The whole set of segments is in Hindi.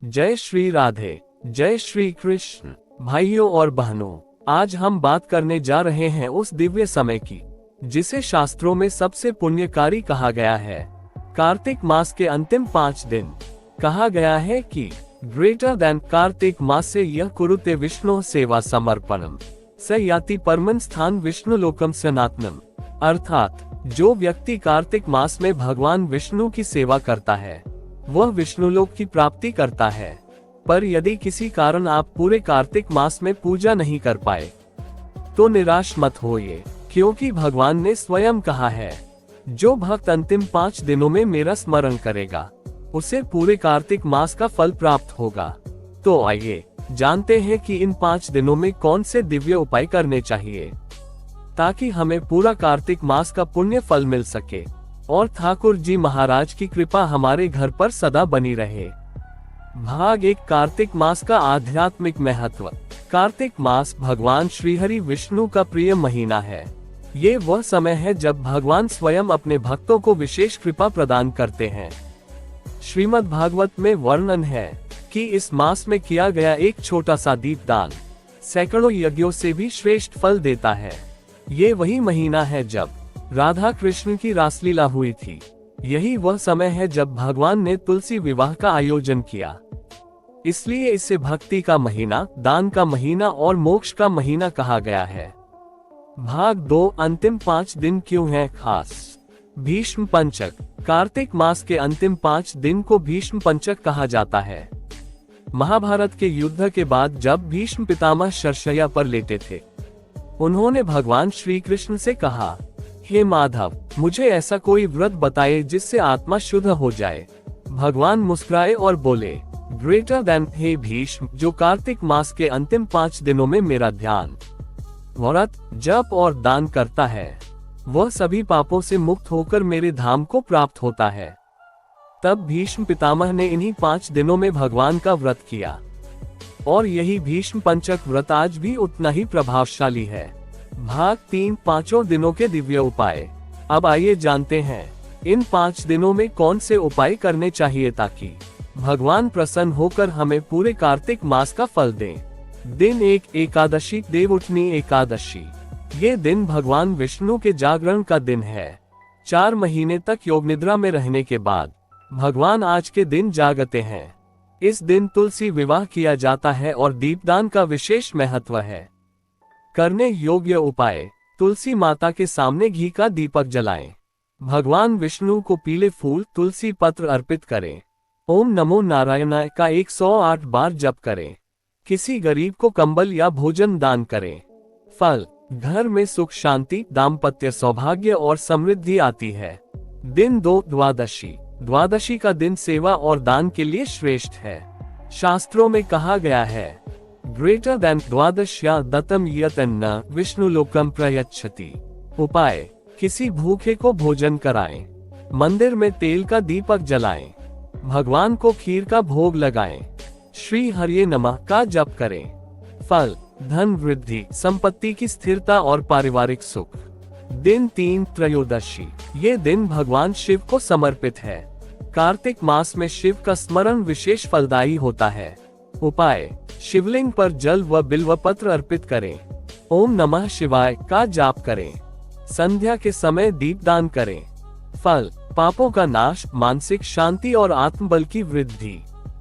जय श्री राधे, जय श्री कृष्ण। भाइयों और बहनों, आज हम बात करने जा रहे हैं उस दिव्य समय की जिसे शास्त्रों में सबसे पुण्यकारी कहा गया है। कार्तिक मास के अंतिम 5 दिन कहा गया है कि ग्रेटर देन कार्तिक मास से यह कुरुते विष्णु सेवा समर्पणम स याति परमं स्थान विष्णु लोकम सनातनम। अर्थात जो व्यक्ति कार्तिक मास में भगवान विष्णु की सेवा करता है वह विष्णु लोक की प्राप्ति करता है। पर यदि किसी कारण आप पूरे कार्तिक मास में पूजा नहीं कर पाए तो निराश मत होइए, क्योंकि भगवान ने स्वयं कहा है, जो भक्त अंतिम 5 दिनों में मेरा स्मरण करेगा उसे पूरे कार्तिक मास का फल प्राप्त होगा। तो आइए जानते हैं कि इन 5 दिनों में कौन से दिव्य उपाय करने चाहिए ताकि हमें पूरा कार्तिक मास का पुण्य फल मिल सके और ठाकुर जी महाराज की कृपा हमारे घर पर सदा बनी रहे। भाग 1, कार्तिक मास का आध्यात्मिक महत्व। कार्तिक मास भगवान श्रीहरि विष्णु का प्रिय महीना है। ये वह समय है जब भगवान स्वयं अपने भक्तों को विशेष कृपा प्रदान करते हैं। श्रीमद् भागवत में वर्णन है कि इस मास में किया गया एक छोटा सा दीपदान सैकड़ों यज्ञों से भी श्रेष्ठ फल देता है। ये वही महीना है जब राधा कृष्ण की रासलीला हुई थी। यही वह समय है जब भगवान ने तुलसी विवाह का आयोजन किया। इसलिए इसे भक्ति का महीना, दान का महीना और मोक्ष का महीना कहा गया है। भाग 2, अंतिम 5 दिन क्यों हैं खास। भीष्म पंचक। कार्तिक मास के अंतिम 5 दिन को भीष्म पंचक कहा जाता है। महाभारत के युद्ध के बाद जब भीष्म पितामह शरशय्या पर लेटे थे, उन्होंने भगवान श्री कृष्ण से कहा, हे माधव, मुझे ऐसा कोई व्रत बताए जिससे आत्मा शुद्ध हो जाए। भगवान मुस्कुराए और बोले, ग्रेटर देन हे भीष्म, जो कार्तिक मास के अंतिम 5 दिनों में मेरा ध्यान, व्रत, जप और दान करता है वह सभी पापों से मुक्त होकर मेरे धाम को प्राप्त होता है। तब भीष्म पितामह ने इन्हीं 5 दिनों में भगवान का व्रत किया और यही भीष्म पंचक व्रत आज भी उतना ही प्रभावशाली है। भाग 3, 5 दिनों के दिव्य उपाय। अब आइए जानते हैं इन 5 दिनों में कौन से उपाय करने चाहिए ताकि भगवान प्रसन्न होकर हमें पूरे कार्तिक मास का फल दें। दिन 1, एकादशी, देवउठनी एकादशी। ये दिन भगवान विष्णु के जागरण का दिन है। 4 महीने तक योग निद्रा में रहने के बाद भगवान आज के दिन जागते हैं। इस दिन तुलसी विवाह किया जाता है और दीपदान का विशेष महत्व है। करने योग्य उपाय। तुलसी माता के सामने घी का दीपक जलाएं। भगवान विष्णु को पीले फूल, तुलसी पत्र अर्पित करें। ओम नमो नारायणाय का 108 बार जप करें। किसी गरीब को कंबल या भोजन दान करें। फल। घर में सुख शांति, दाम्पत्य सौभाग्य और समृद्धि आती है। दिन 2, द्वादशी। द्वादशी का दिन सेवा और दान के लिए श्रेष्ठ है। शास्त्रों में कहा गया है, ग्रेटर देन द्वादश्या दत्तम यतन्न विष्णु लोकम प्रयच्छति। उपाय। किसी भूखे को भोजन कराएं। मंदिर में तेल का दीपक जलाएं। भगवान को खीर का भोग लगाएं। श्री हरिये नमः का जप करें। फल। धन वृद्धि, संपत्ति की स्थिरता और पारिवारिक सुख। दिन 3, त्रयोदशी। ये दिन भगवान शिव को समर्पित है। कार्तिक मास में शिव का स्मरण विशेष फलदायी होता है। उपाय। शिवलिंग पर जल व बिल्व पत्र अर्पित करें। ओम नमः शिवाय का जाप करें। संध्या के समय दीपदान करें। फल। पापों का नाश, मानसिक शांति और आत्मबल की वृद्धि।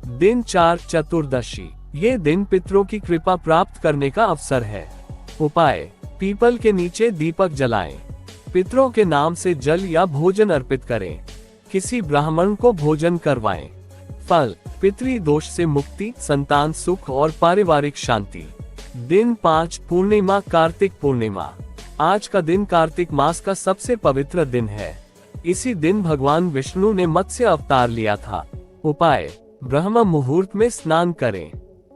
दिन 4, चतुर्दशी। ये दिन पितरों की कृपा प्राप्त करने का अवसर है। उपाय। पीपल के नीचे दीपक जलाएं। पितरों के नाम से जल या भोजन अर्पित करें। किसी ब्राह्मण को भोजन करवाएं। फल। पितृ दोष से मुक्ति, संतान सुख और पारिवारिक शांति। दिन 5, पूर्णिमा, कार्तिक पूर्णिमा। आज का दिन कार्तिक मास का सबसे पवित्र दिन है। इसी दिन भगवान विष्णु ने मत्स्य अवतार लिया था। उपाय। ब्रह्म मुहूर्त में स्नान करें।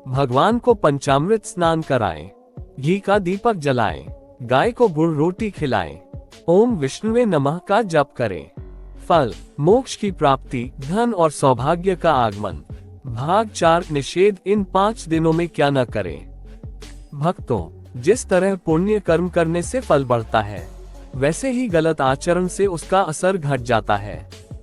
भगवान को पंचामृत स्नान कराएं। घी का दीपक जलाएं। गाय को गुड़ रोटी खिलाएं। ओम विष्णुवे नमः का जप करें। फल। मोक्ष की प्राप्ति, धन और सौभाग्य का आगमन। भाग 4, निषेध। इन 5 दिनों में क्या न करें। भक्तों, जिस तरह पुण्य कर्म करने से फल बढ़ता है, वैसे ही गलत आचरण से उसका असर घट जाता है।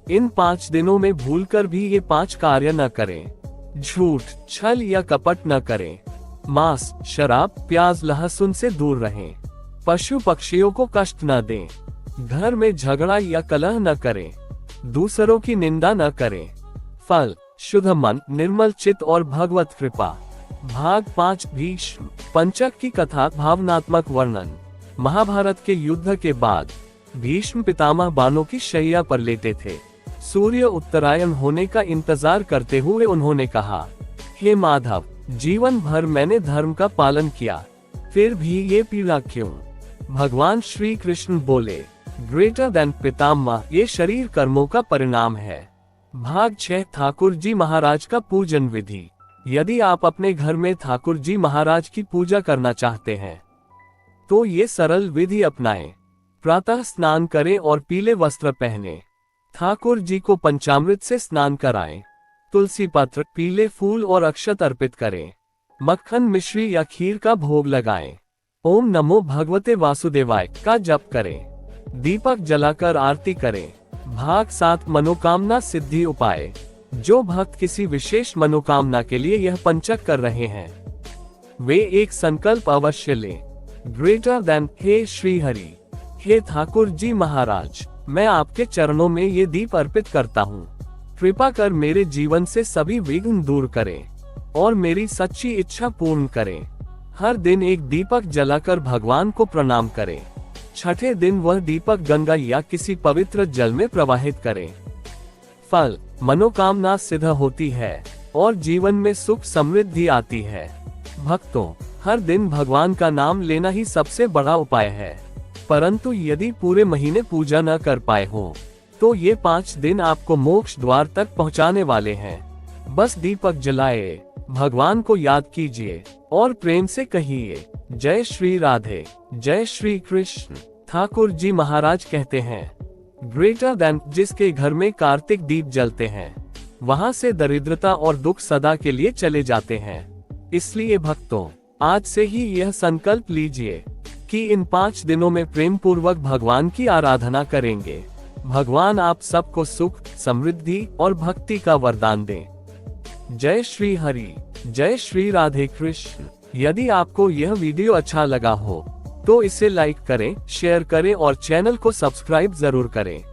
इन 5 दिनों में भूलकर भी ये 5 कार्य न करें। झूठ, छल या कपट न करें। मांस, शराब, प्याज, लहसुन से दूर रहें। पशु पक्षियों को कष्ट न दें। घर में झगड़ा या कलह न करें। दूसरों की निंदा न करें। फल, शुद्ध मन, निर्मल चित्त और भगवत कृपा। भाग 5 भीष्म पंचक की कथा भावनात्मक वर्णन। महाभारत के युद्ध के बाद भीष्म पितामह बाणों की शैया पर लेटे थे। सूर्य उत्तरायण होने का इंतजार करते हुए उन्होंने कहा, हे माधव, जीवन भर मैंने धर्म का पालन किया, फिर भी ये पीड़ा क्यों? भगवान श्री कृष्ण बोले, ग्रेटर देन पितामह, ये शरीर कर्मों का परिणाम है। भाग 6 ठाकुर जी महाराज का पूजन विधि। यदि आप अपने घर में ठाकुर जी महाराज की पूजा करना चाहते हैं तो ये सरल विधि अपनाएं। प्रातः स्नान करें और पीले वस्त्र पहने। ठाकुर जी को पंचामृत से स्नान कराएं। तुलसी पत्र, पीले फूल और अक्षत अर्पित करें। मक्खन, मिश्री या खीर का भोग लगाएं। ओम नमो भगवते वासुदेवाय का जप करें। दीपक जलाकर आरती करें। भाग 7 मनोकामना सिद्धि उपाय। जो भक्त किसी विशेष मनोकामना के लिए यह पंचक कर रहे हैं वे एक संकल्प अवश्य लें। ग्रेटर देन, हे श्री हरि, हे ठाकुर जी महाराज, मैं आपके चरणों में ये दीप अर्पित करता हूँ। कृपा कर मेरे जीवन से सभी विघ्न दूर करें और मेरी सच्ची इच्छा पूर्ण करें। हर दिन एक दीपक जलाकर भगवान को प्रणाम करें। छठे दिन वह दीपक गंगा या किसी पवित्र जल में प्रवाहित करें। फल, मनोकामना सिद्ध होती है और जीवन में सुख समृद्धि आती है। भक्तों, हर दिन भगवान का नाम लेना ही सबसे बड़ा उपाय है। परंतु यदि पूरे महीने पूजा न कर पाए हो तो ये 5 दिन आपको मोक्ष द्वार तक पहुंचाने वाले हैं। बस दीपक जलाए, भगवान को याद कीजिए और प्रेम से कहिए, जय श्री राधे, जय श्री कृष्ण। ठाकुर जी महाराज कहते हैं, ग्रेटर देन, जिसके घर में कार्तिक दीप जलते हैं वहां से दरिद्रता और दुख सदा के लिए चले जाते हैं। इसलिए भक्तों, आज से ही यह संकल्प लीजिए कि इन 5 दिनों में प्रेम पूर्वक भगवान की आराधना करेंगे। भगवान आप सबको सुख, समृद्धि और भक्ति का वरदान दें। जय श्री हरि, जय श्री राधे कृष्ण। यदि आपको यह वीडियो अच्छा लगा हो तो इसे लाइक करें, शेयर करें और चैनल को सब्सक्राइब जरूर करें।